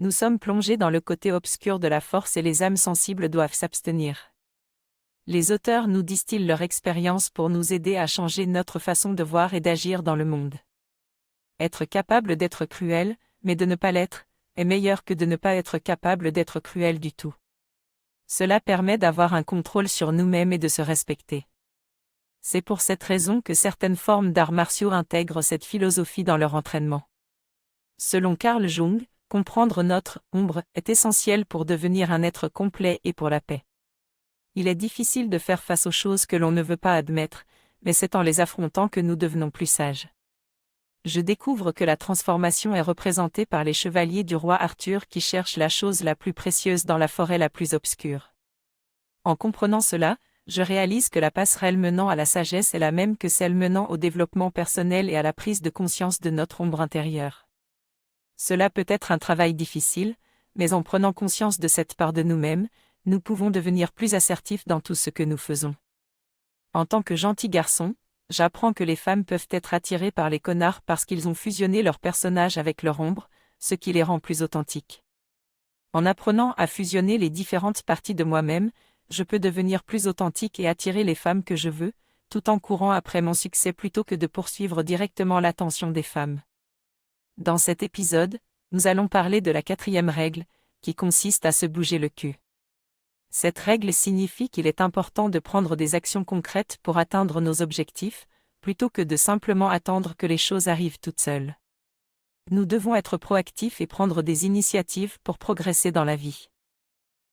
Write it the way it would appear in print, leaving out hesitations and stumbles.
Nous sommes plongés dans le côté obscur de la force et les âmes sensibles doivent s'abstenir. Les auteurs nous distillent leur expérience pour nous aider à changer notre façon de voir et d'agir dans le monde. Être capable d'être cruel, mais de ne pas l'être, est meilleur que de ne pas être capable d'être cruel du tout. Cela permet d'avoir un contrôle sur nous-mêmes et de se respecter. C'est pour cette raison que certaines formes d'arts martiaux intègrent cette philosophie dans leur entraînement. Selon Carl Jung, comprendre notre « ombre » est essentiel pour devenir un être complet et pour la paix. Il est difficile de faire face aux choses que l'on ne veut pas admettre, mais c'est en les affrontant que nous devenons plus sages. Je découvre que la transformation est représentée par les chevaliers du roi Arthur qui cherchent la chose la plus précieuse dans la forêt la plus obscure. En comprenant cela, je réalise que la passerelle menant à la sagesse est la même que celle menant au développement personnel et à la prise de conscience de notre ombre intérieure. Cela peut être un travail difficile, mais en prenant conscience de cette part de nous-mêmes, nous pouvons devenir plus assertifs dans tout ce que nous faisons. En tant que gentil garçon, j'apprends que les femmes peuvent être attirées par les connards parce qu'ils ont fusionné leur personnage avec leur ombre, ce qui les rend plus authentiques. En apprenant à fusionner les différentes parties de moi-même, je peux devenir plus authentique et attirer les femmes que je veux, tout en courant après mon succès plutôt que de poursuivre directement l'attention des femmes. Dans cet épisode, nous allons parler de la 4e règle, qui consiste à se bouger le cul. Cette règle signifie qu'il est important de prendre des actions concrètes pour atteindre nos objectifs, plutôt que de simplement attendre que les choses arrivent toutes seules. Nous devons être proactifs et prendre des initiatives pour progresser dans la vie.